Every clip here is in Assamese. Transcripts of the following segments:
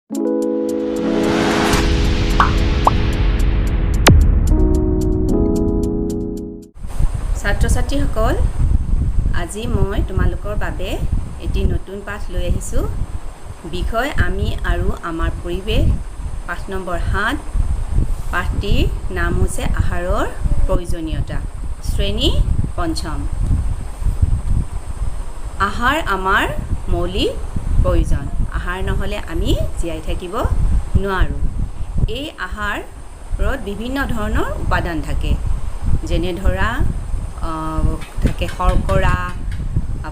ছাত্ৰ-ছাত্ৰীসকল, আজি মই তোমালোকৰ বাবে এটি নতুন পাঠ লৈ আহিছোঁ। বিষয় আমি আৰু আমাৰ পৰিৱেশ, পাঠ নম্বৰ 7। পাঠটিৰ নাম হৈছে আহাৰৰ প্ৰয়োজনীয়তা। শ্ৰেণী 5। আহাৰ আমাৰ মৌলিক প্ৰয়োজন। আহাৰ নহ'লে আমি জীয়াই থাকিব নোৱাৰোঁ। এই আহাৰত বিভিন্ন ধৰণৰ উপাদান থাকে, যেনে ধৰা থাকে শৰ্কৰা,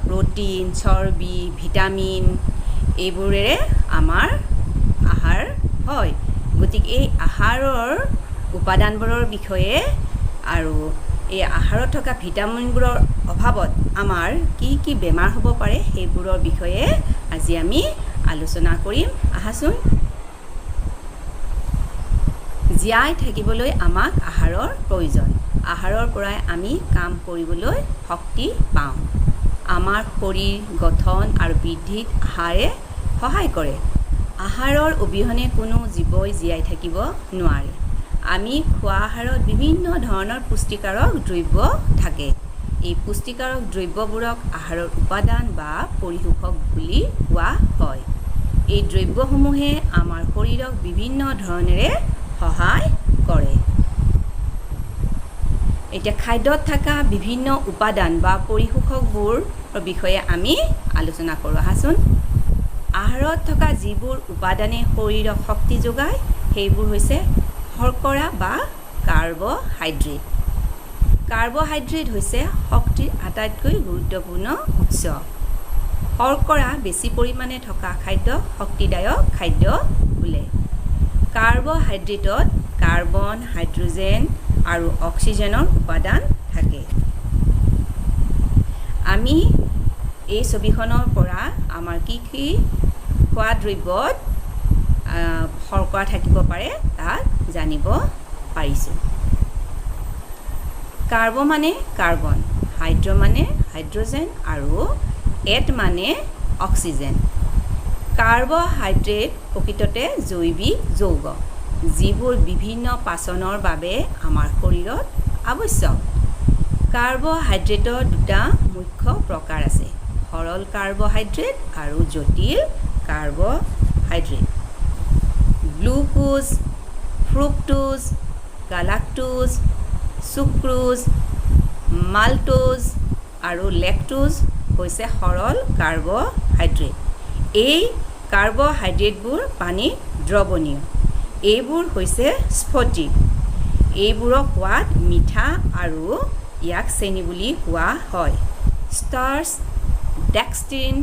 প্ৰ'টিন, চৰ্বি, ভিটামিন, এইবোৰেৰে আমাৰ আহাৰ হয়। গতিকে এই আহাৰৰ উপাদানবোৰৰ বিষয়ে আৰু এই আহাৰত থকা ভিটামিনবোৰৰ অভাৱত আমাৰ কি কি বেমাৰ হ'ব পাৰে সেইবোৰৰ বিষয়ে আজি আমি আলোচনা কৰিম। আহাচোন। জীয়াই থাকিবলৈ আমাক আহাৰৰ প্ৰয়োজন। আহাৰৰ পৰাই আমি কাম কৰিবলৈ শক্তি পাওঁ। আমাৰ শৰীৰ গঠন আৰু বৃদ্ধিত আহাৰে সহায় কৰে। আহাৰৰ অবিহনে কোনো জীৱই জীয়াই থাকিব নোৱাৰে। আমি খোৱা আহাৰত বিভিন্ন ধৰণৰ পুষ্টিকাৰক দ্ৰব্য থাকে। এই পুষ্টিকাৰক দ্ৰব্যবোৰক আহাৰৰ উপাদান বা পৰিপোষক বুলি কোৱা হয়। এই দ্ৰব্যসমূহে আমাৰ শৰীৰক বিভিন্ন ধৰণেৰে সহায় কৰে। এতিয়া খাদ্যত থকা বিভিন্ন উপাদান বা পৰিপোষকবোৰৰ বিষয়ে আমি আলোচনা কৰোঁ। আহাচোন। আহাৰত থকা যিবোৰ উপাদানে শৰীৰক শক্তি যোগায় সেইবোৰ হৈছে শৰ্কৰা বা কাৰ্বহাইড্ৰেট। কাৰ্বহাইড্ৰেট হৈছে শক্তিৰ আটাইতকৈ গুৰুত্বপূৰ্ণ উৎস। শৰ্কৰা বেছি পৰিমাণে থকা খাদ্য শক্তিদায়ক খাদ্য বোলে। কাৰ্বহাইড্ৰেটত কাৰ্বন, হাইড্ৰজেন আৰু অক্সিজেনৰ উপাদান থাকে। আমি এই ছবিখনৰ পৰা আমাৰ কি কি খোৱা দ্ৰব্যত শৰ্কৰা থাকিব পাৰে তাক জানিব পাৰিছোঁ। কাৰ্ব মানে কাৰ্বন, হাইড্ৰ মানে হাইড্ৰজেন আৰু এট মানে অক্সিজেন। কাৰ্বহাইড্ৰেট প্ৰকৃততে জৈৱিক যৌগ, যিবোৰ বিভিন্ন পাচনৰ বাবে আমাৰ শৰীৰত আৱশ্যক। কাৰ্বহাইড্ৰেটৰ দুটা মুখ্য প্ৰকাৰ আছে, সৰল কাৰ্বহাইড্ৰেট আৰু জটিল carbohydrate. Glucose, fructose, গালাক্টোজ, sucrose, maltose আৰু লেক্টোজ হৈছে সৰল কাৰ্বহাইড্ৰেট। এই কাৰ্বহাইড্ৰেটবোৰ পানীত দ্ৰৱণীয়। এইবোৰ হৈছে স্ফটিক। এইবোৰৰ সোৱাদ মিঠা আৰু ইয়াক চেনি বুলি কোৱা হয়। ষ্টাৰ্চ, ডেক্সট্ৰিন,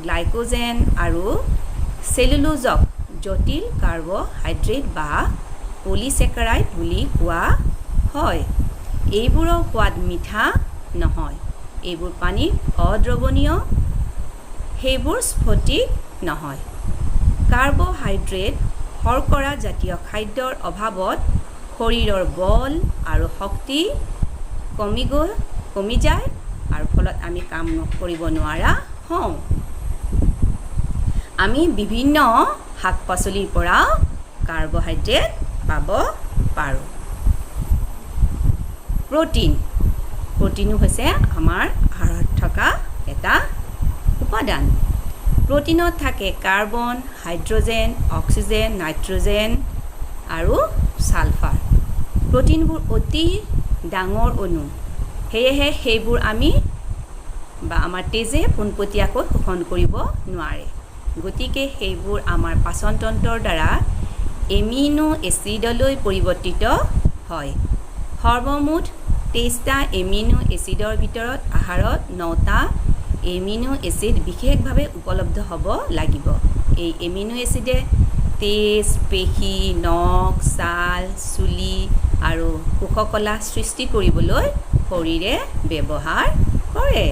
গ্লাইকোজেন আৰু চেলুলোজক জটিল কাৰ্বহাইড্ৰেট বা পলিছেকাৰাইড বুলি কোৱা হয়। এইবোৰৰ সোৱাদ মিঠা নহয়। এইবোৰ পানীত অদ্ৰৱণীয়। সেইবোৰ স্ফটিক নহয়। কাৰ্বহাইড্ৰেট শৰ্কৰা জাতীয় খাদ্যৰ অভাৱত শৰীৰৰ বল আৰু শক্তি কমি যায় আৰু ফলত আমি কাম কৰিব নোৱাৰা হওঁ। আমি বিভিন্ন শাক পাচলিৰ পৰা কাৰ্বহাইড্ৰেট পাব পাৰোঁ। প্ৰ'টিনো হৈছে আমাৰ আহাৰত থকা এটা উপাদান। প্ৰ'টিনত থাকে কাৰ্বন, হাইড্ৰজেন, অক্সিজেন, নাইট্ৰজেন আৰু ছালফাৰ। প্ৰ'টিনবোৰ অতি ডাঙৰ অণু, সেয়েহে সেইবোৰ আমাৰ তেজে পোনপটীয়াকৈ শোষণ কৰিব নোৱাৰে। গতিকে সেইবোৰ আমাৰ পাচনতন্ত্ৰৰ দ্বাৰা এমিনো এচিডলৈ পৰিৱৰ্তিত হয়। সৰ্বমুঠ 23টা এমিনো এচিডৰ ভিতৰত আহাৰত 9টা এমিনো এচিড বিশেষভাৱে উপলব্ধ হ'ব লাগিব। এই এমিনো এচিডে তেজ, পেশী, নখ, ছাল, চুলি আৰু কোষকলা সৃষ্টি কৰিবলৈ শৰীৰে ব্যৱহাৰ কৰে।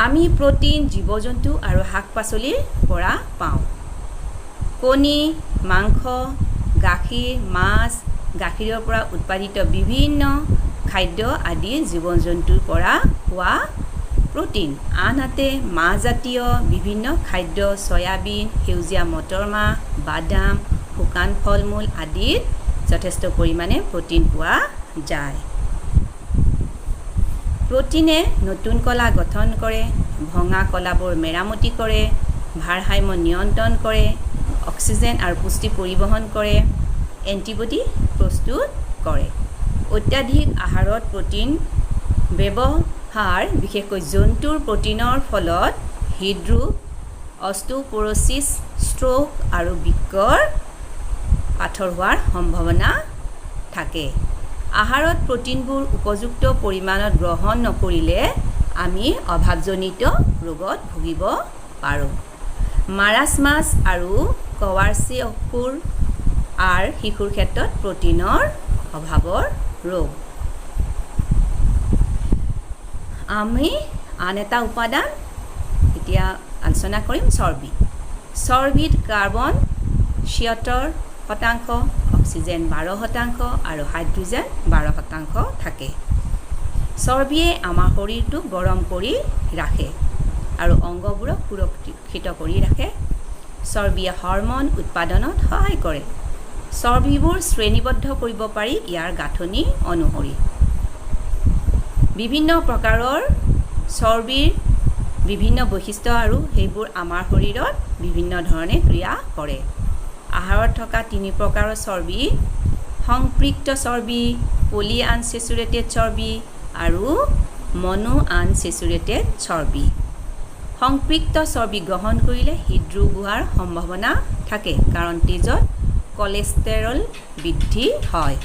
আমি প্ৰ'টিন জীৱ-জন্তু আৰু শাক-পাচলিৰ পৰা পাওঁ। কণী, মাংস, গাখীৰ, মাছ, গাখীৰৰ পৰা উৎপাদিত বিভিন্ন খাদ্য আদি জীৱ-জন্তুৰ পৰা পোৱা প্ৰ'টিন। আনহাতে মাহজাতীয় বিভিন্ন খাদ্য চয়াবিন, সেউজীয়া মটৰ মাহ, বাদাম, শুকান ফল মূল আদিত যথেষ্ট পৰিমাণে প্ৰ'টিন পোৱা যায়। প্ৰ'টিনে নতুন কলা গঠন কৰে, ভঙা কলাবোৰ মেৰামতি কৰে, ভাৰসাম্য নিয়ন্ত্ৰণ কৰে, অক্সিজেন আৰু পুষ্টি পৰিবহণ কৰে, এণ্টিবডি প্ৰস্তুত কৰে। অত্যাধিক আহাৰত প্ৰ'টিন ব্যৱহাৰ বিশেষকৈ জন্তুৰ প্ৰ'টিনৰ ফলত হৃদৰোগ, অস্টিওপ'ৰ'চিছ, ষ্ট্ৰোক আৰু বৃক্কৰ পাথৰ হোৱাৰ সম্ভাৱনা থাকে। আহাৰত প্ৰ'টিনবোৰ উপযুক্ত পৰিমাণত গ্ৰহণ নকৰিলে আমি অভাৱজনিত ৰোগত ভুগিব পাৰোঁ। মাৰাছমাছ আৰু কোৱাৰ্চিঅকুৰ শিশুৰ ক্ষেত্ৰত প্ৰ'টিনৰ অভাৱৰ ৰোগ। আমি আন এটা উপাদান এতিয়া আলোচনা কৰিম, চৰ্বি। চৰ্বিত কাৰ্বন 76%, অক্সিজেন 12% আৰু হাইড্ৰজেন 12% থাকে। চৰ্বিয়ে আমাৰ শৰীৰটোক গৰম কৰি ৰাখে আৰু অংগবোৰক সুৰক্ষিত কৰি ৰাখে। চৰ্বিয়ে হৰম'ন উৎপাদনত সহায় কৰে। চৰ্বিবোৰ শ্ৰেণীবদ্ধ কৰিব পাৰি ইয়াৰ গাঁথনি অনুসৰি। বিভিন্ন প্ৰকাৰৰ চৰ্বিৰ বিভিন্ন বৈশিষ্ট্য আৰু সেইবোৰ আমাৰ শৰীৰত বিভিন্ন ধৰণে ক্ৰিয়া কৰে। আহাৰত থকা 3 প্ৰকাৰৰ চৰ্বি: সংপৃক্ত চৰ্বি, পলি আনচেচুৰেটেড চৰ্বি আৰু মনো আনচেচুৰেটেড চৰ্বি। সংপৃক্ত চৰ্বি গ্ৰহণ কৰিলে হৃদৰোগ হোৱাৰ সম্ভাৱনা থাকে কাৰণ তেজত কলেষ্টেৰল বৃদ্ধি হয়।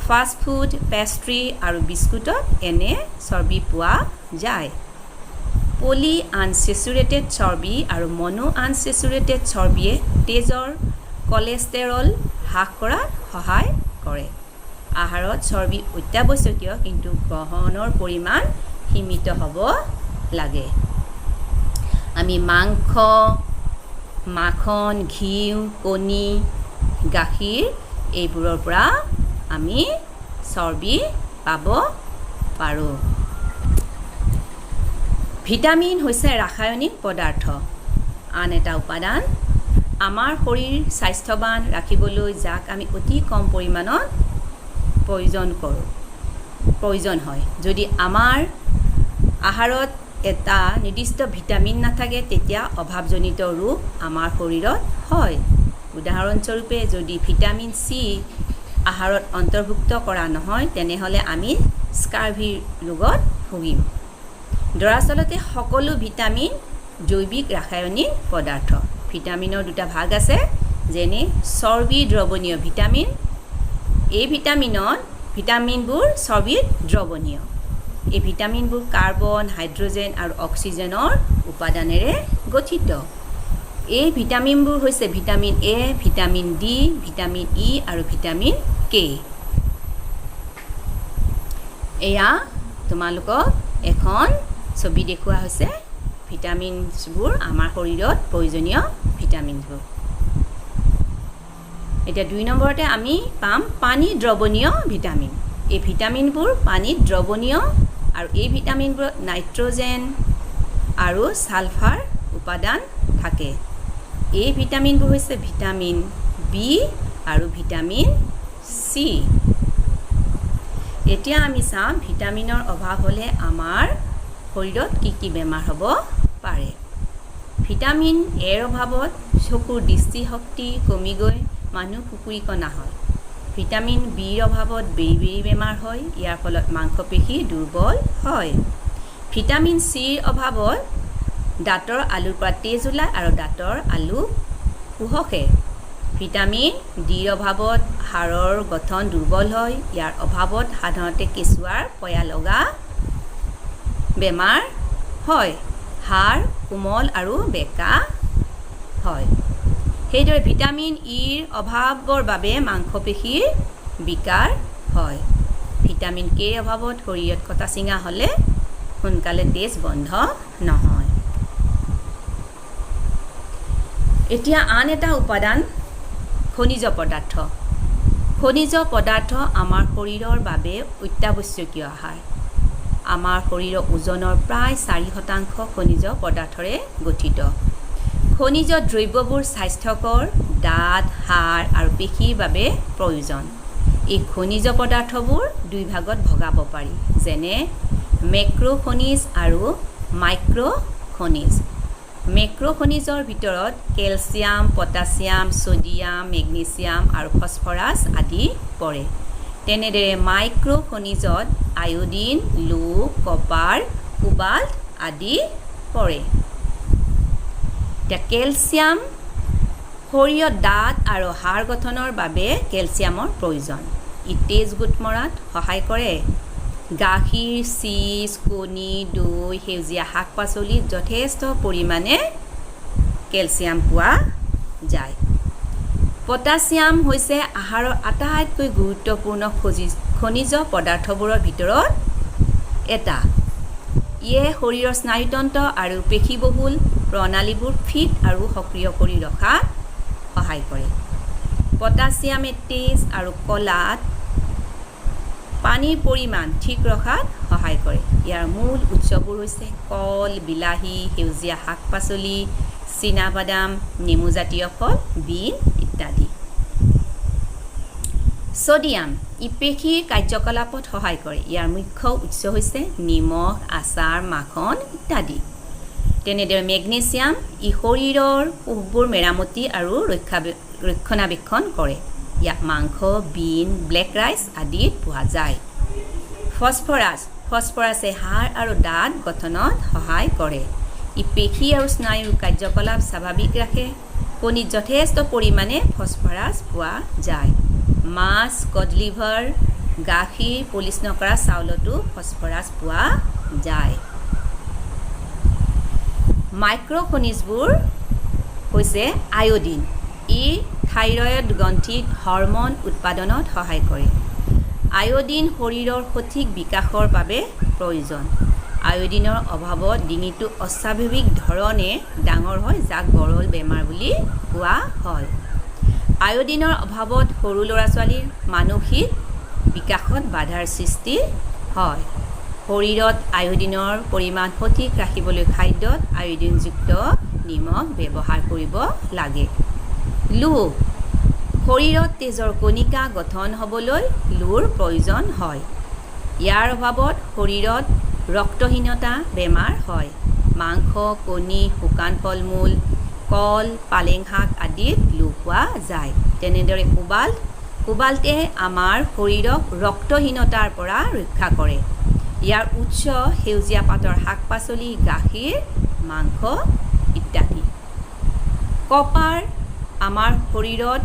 ফাষ্ট ফুড, পেষ্ট্ৰি আৰু বিস্কুটত এনে চৰ্বি পোৱা যায়। পলি আনচেচুৰেটেড চৰ্বি আৰু মনো আনচেচুৰেটেড চৰ্বিয়ে তেজৰ কলেষ্টেৰল হ্ৰাস কৰাত সহায় কৰে। আহাৰত চৰ্বি অত্যাৱশ্যকীয়, কিন্তু গ্ৰহণৰ পৰিমাণ সীমিত হ'ব লাগে। আমি মাংস, মাখন, ঘিউ, কণী, গাখীৰ এইবোৰৰ পৰা আমি চৰ্বি পাব পাৰোঁ। ভিটামিন হৈছে ৰাসায়নিক পদাৰ্থ। আন এটা উপাদান আমাৰ শৰীৰ স্বাস্থ্যৱান ৰাখিবলৈ যাক আমি অতি কম পৰিমাণত প্ৰয়োজন হয়। যদি আমাৰ আহাৰত এটা নিৰ্দিষ্ট ভিটামিন নাথাকে তেতিয়া অভাৱজনিত ৰোগ আমাৰ শৰীৰত হয়। উদাহৰণস্বৰূপে যদি ভিটামিন চি আহাৰত অন্তৰ্ভুক্ত কৰা নহয় তেনেহ'লে আমি স্কাৰ্ভি ৰোগত ভুগিম। দৰাচলতে সকলো ভিটামিন জৈৱিক ৰাসায়নিক পদাৰ্থ। ভিটামিনৰ 2টা ভাগ আছে, যেনে চৰ্বি দ্ৰৱণীয় ভিটামিন। এই ভিটামিনবোৰ চৰ্বিত দ্ৰৱণীয়। এই ভিটামিনবোৰ কাৰ্বন, হাইড্ৰজেন আৰু অক্সিজেনৰ উপাদানেৰে গঠিত। এই ভিটামিনবোৰ হৈছে vitamin A, vitamin D, vitamin E আৰু ভিটামিন কে। এয়া তোমালোকক এখন ছবি দেখুওৱা হৈছে ভিটামিনছবোৰ, আমাৰ শৰীৰত প্ৰয়োজনীয় ভিটামিনবোৰ। এতিয়া 2 নম্বৰতে আমি পাম পানী দ্ৰৱণীয় ভিটামিন। এই ভিটামিনবোৰ পানীত দ্ৰৱণীয় আৰু এই ভিটামিনবোৰত নাইট্ৰজেন আৰু ছালফাৰ উপাদান থাকে। এই ভিটামিনবোৰ হৈছে ভিটামিন বি আৰু ভিটামিন চি। এতিয়া আমি চাম ভিটামিনৰ অভাৱ হ'লে আমাৰ শৰীৰত কি কি বেমাৰ হ'ব পাৰে। ভিটামিন এৰ অভাৱত চকুৰ দৃষ্টিশক্তি কমি গৈ মানুহ কুকুৰিকণা হয়। ভিটামিন বিৰ অভাৱত বেৰি বেমাৰ হয়, ইয়াৰ ফলত মাংসপেশী দুৰ্বল হয়। ভিটামিন চিৰ অভাৱত দাঁতৰ আলুৰ পৰা তেজ ওলায় আৰু দাঁতৰ আলু কুহকে। ভিটামিন ডিৰ অভাৱত হাড়ৰ গঠন দুৰ্বল হয়, ইয়াৰ অভাৱত সাধাৰণতে কেঁচুৱাৰ পয়া লগা বেমাৰ হয়, হাড় কোমল আৰু বেকা হয়। সেইদৰে ভিটামিন ইৰ অভাৱৰ বাবে মাংসপেশীৰ বিকাৰ হয়। ভিটামিন কেৰ অভাৱত শৰীৰত কটা চিঙা হ'লে সোনকালে তেজ বন্ধ নহয়। এতিয়া আন এটা উপাদান খনিজ পদাৰ্থ। খনিজ পদাৰ্থ আমাৰ শৰীৰৰ বাবে অত্যাৱশ্যকীয় আহাৰ। আমাৰ শৰীৰৰ ওজনৰ প্ৰায় 4% খনিজ পদাৰ্থৰে গঠিত। খনিজ দ্ৰব্যবোৰ স্বাস্থ্যকৰ দাঁত, হাড় আৰু পেশীৰ বাবে প্ৰয়োজন। এই খনিজ পদাৰ্থবোৰ দুই ভাগত ভগাব পাৰি, যেনে মেক্ৰ খনিজ আৰু মাইক্ৰ খনিজ। মেক্ৰ খনিজৰ ভিতৰত কেলছিয়াম, পটাছিয়াম, ছডিয়াম, মেগনেছিয়াম আৰু ফছফৰাছ আদি পৰে। তেনেদৰে মাইক্ৰ খনিজত আয়োডিন, লোহ, কপাৰ, কোবাল্ট আদি পৰে। এতিয়া কেলছিয়াম শৰীৰত দাঁত আৰু হাড় গঠনৰ বাবে কেলছিয়ামৰ প্ৰয়োজন। ই তেজ গোট মৰাত সহায় কৰে। গাখীৰ, চীজ, কণী, দৈ, সেউজীয়া শাক পাচলিত যথেষ্ট পৰিমাণে কেলছিয়াম পোৱা যায়। পটাছিয়াম হৈছে আহাৰৰ আটাইতকৈ গুৰুত্বপূৰ্ণ খনিজ পদাৰ্থবোৰৰ ভিতৰত এটা। ইয়ে শৰীৰৰ স্নায়ুতন্ত্ৰ আৰু পেশীবহুল প্ৰণালীবোৰ ফিট আৰু সক্ৰিয় কৰি ৰখাত সহায় কৰে। পটাছিয়ামে তেজ আৰু কলাত পানীৰ পৰিমাণ ঠিক ৰখাত সহায় কৰে। ইয়াৰ মূল উৎসবোৰ হৈছে কল, বিলাহী, সেউজীয়া শাক পাচলি, চীনাবাদাম, নেমুজাতীয় ফল, বীন ইত্যাদি। ছডিয়াম ই পেশীৰ কাৰ্যকলাপত সহায় কৰে। ইয়াৰ মুখ্য উৎস হৈছে নিমখ, আচাৰ, মাখন ইত্যাদি। তেনেদৰে মেগনেছিয়াম ই শৰীৰৰ কোষবোৰ মেৰামতি আৰু ৰক্ষণাবেক্ষণ কৰে। ইয়াক মাংস, বীন, ব্লেক ৰাইচ আদিত পোৱা যায়। ফছফৰাছে হাড় আৰু দাঁত গঠনত সহায় কৰে। ই পেশী আৰু স্নায়ুৰ কাৰ্যকলাপ স্বাভাৱিক ৰাখে। কণীত যথেষ্ট পৰিমাণে ফছফৰাছ পোৱা যায়। মাছ, কড লিভাৰ, গাখীৰ, পলিচ নকৰা চাউলতো ফছফৰাছ পোৱা যায়। মাইক্ৰ খনিজবোৰ হৈছে আয়োডিন। ই থাইৰয়ড গ্ৰন্থিত হৰম'ন উৎপাদনত সহায় কৰে। আয়োডিন শৰীৰৰ সঠিক বিকাশৰ বাবে প্ৰয়োজন। আয়োডিনৰ অভাৱত ডিঙিটো অস্বাভাৱিক ধৰণে ডাঙৰ হয়, যাক গৰল বেমাৰ বুলি কোৱা হয়। আয়োডিনৰ অভাৱত সৰু ল'ৰা ছোৱালীৰ মানসিক বিকাশত বাধাৰ সৃষ্টি হয়। শৰীৰত আয়োডিনৰ পৰিমাণ সঠিক ৰাখিবলৈ খাদ্যত আয়োডিনযুক্ত নিমখ ব্যৱহাৰ কৰিব লাগে। লোহ শৰীৰত তেজৰ কণিকা গঠন হ'বলৈ লোহৰ প্ৰয়োজন হয়। ইয়াৰ অভাৱত শৰীৰত ৰক্তহীনতা বেমাৰ হয়। মাংস, কণী, শুকান ফল মূল, কল, পালেং শাক আদিত লোহ পোৱা যায়। তেনেদৰে কোবাল্টে আমাৰ শৰীৰক ৰক্তহীনতাৰ পৰা ৰক্ষা কৰে। ইয়াৰ উৎস সেউজীয়া পাতৰ শাক পাচলি, গাখীৰ, মাংস ইত্যাদি। কপাৰ আমাৰ শৰীৰত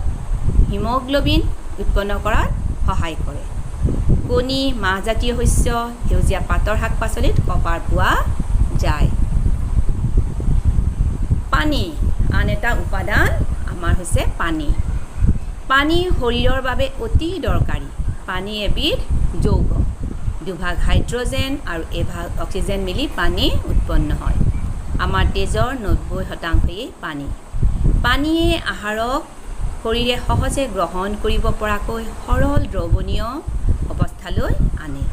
হিমগ্ল'বিন উৎপন্ন কৰাত সহায় কৰে। কণী, মাহজাতীয় শস্য, সেউজীয়া পাতৰ শাক পাচলিত কপাৰ পোৱা যায়। পানী আন এটা উপাদান আমাৰ হৈছে পানী। পানী শৰীৰৰ বাবে অতি দৰকাৰী। পানী এবিধ যৌগ। দুভাগ হাইড্ৰজেন আৰু এভাগ অক্সিজেন মিলি পানী উৎপন্ন হয়। আমাৰ তেজৰ 90%ই পানী। পানীয়ে আহাৰক শৰীৰে সহজে গ্ৰহণ কৰিব পৰাকৈ সৰল দ্ৰৱণীয় অৱস্থালৈ আনে।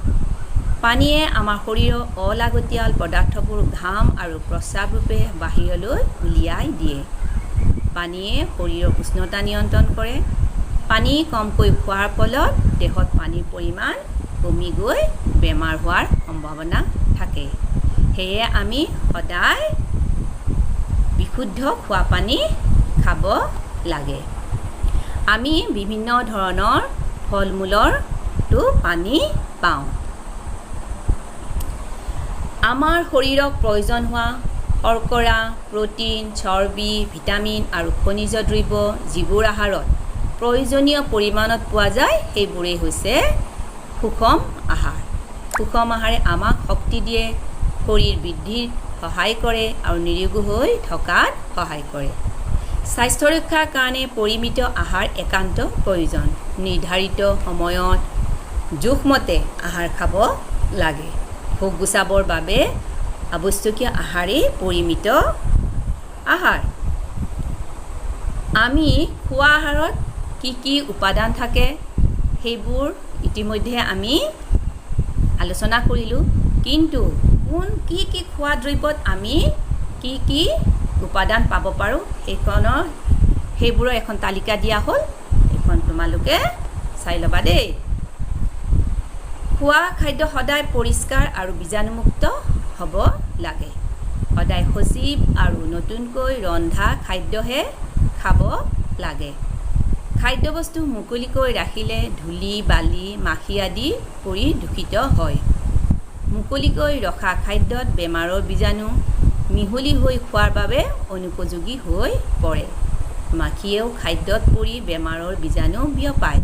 পানীয়ে আমাৰ শৰীৰৰ অলাগতিয়াল পদাৰ্থবোৰ ঘাম আৰু প্ৰস্ৰাৱ ৰূপে বাহিৰলৈ উলিয়াই দিয়ে। পানীয়ে শৰীৰৰ উষ্ণতা নিয়ন্ত্ৰণ কৰে। পানী কমকৈ খোৱাৰ ফলত দেহত পানীৰ পৰিমাণ কমি গৈ বেমাৰ হোৱাৰ সম্ভাৱনা থাকে। সেয়ে আমি সদায় বিশুদ্ধ খোৱা পানী খাব লাগে। আমি বিভিন্ন ধৰণৰ ফল মূলৰতো পানী পাওঁ। আমাৰ শৰীৰক প্ৰয়োজন হোৱা শৰ্কৰা, প্ৰ'টিন, চৰ্বি, ভিটামিন আৰু খনিজ দ্ৰব্য যিবোৰ আহাৰত প্ৰয়োজনীয় পৰিমাণত পোৱা যায়, সেইবোৰেই হৈছে সুষম আহাৰ। সুষম আহাৰে আমাক শক্তি দিয়ে, শৰীৰ বৃদ্ধিত সহায় কৰে আৰু নিৰোগী হৈ থকাত সহায় কৰে। স্বাস্থ্য ৰক্ষাৰ কাৰণে পৰিমিত আহাৰ একান্ত প্ৰয়োজন। নিৰ্ধাৰিত সময়ত জোখমতে আহাৰ খাব লাগে। ভোক গুচাবৰ বাবে আৱশ্যকীয় আহাৰেই পৰিমিত আহাৰ। আমি খোৱা আহাৰত কি কি উপাদান থাকে সেইবোৰ ইতিমধ্যে আমি আলোচনা কৰিলোঁ। কিন্তু কি খোৱা দ্ৰব্যত আমি কি উপাদান পাব পাৰোঁ সেইবোৰৰ এখন তালিকা দিয়া হ'ল। এখন তোমালোকে চাই ল'বা দেই। খোৱা খাদ্য সদায় পৰিষ্কাৰ আৰু বীজাণুমুক্ত হ'ব লাগে। সদায় সজীৱ আৰু নতুনকৈ ৰন্ধা খাদ্যহে খাব লাগে। খাদ্যবস্তু মুকলিকৈ ৰাখিলে ধূলি বালি মাখি আদি পৰি দূষিত হয়। মুকলিকৈ ৰখা খাদ্যত বেমাৰৰ বীজাণু মিহলি হৈ খোৱাৰ বাবে অনুপযোগী হৈ পৰে। মাখিয়েও খাদ্যত পৰি বেমাৰৰ বীজাণু বিয়পায়।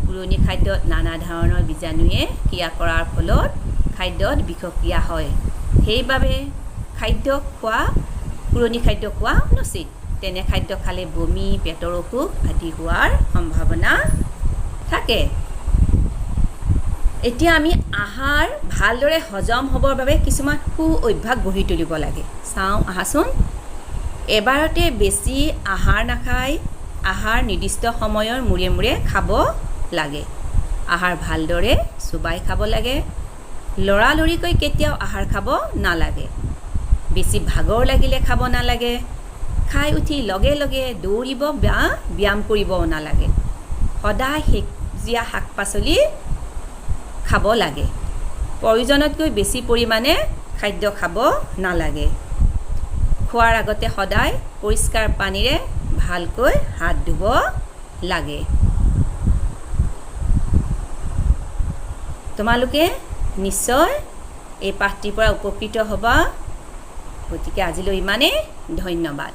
পুৰণি খাদ্যত নানা ধৰণৰ বীজাণুৱে ক্ৰিয়া কৰাৰ ফলত খাদ্যত বিষক্ৰিয়া হয়। সেইবাবে পুৰণি খাদ্য খোৱা অনুচিত। তেনে খাদ্য খালে বমি পেটৰ অসুখ আদি হোৱাৰ সম্ভাৱনা থাকে। এতিয়া আমি আহাৰ ভালদৰে হজম হ'বৰ বাবে কিছুমান সু অভ্যাস গঢ়ি তুলিব লাগে। চাওঁ আহাচোন। এবাৰতে বেছি আহাৰ নাখাই আহাৰ নিৰ্দিষ্ট সময়ৰ মূৰে মূৰে খাব লাগে। আহাৰ ভালদৰে চোবাই খাব লাগে। লৰালৰিকৈ কেতিয়াও আহাৰ খাব নালাগে। বেছি ভাগৰ লাগিলে খাব নালাগে। খাই উঠি লগে লগে দৌৰিব বা ব্যায়াম কৰিব নালাগে। সদায় সেউজীয়া শাক পাচলি খাব লাগে। প্ৰয়োজনতকৈ বেছি পৰিমাণে খাদ্য খাব নালাগে। খোৱাৰ আগতে সদায় পৰিষ্কাৰ পানীৰে ভালকৈ হাত ধুব লাগে। তোমালোকে নিশ্চয় এই পাঠটিৰ পৰা উপকৃত হ'বা। গতিকে আজিলৈ ইমানেই। ধন্যবাদ।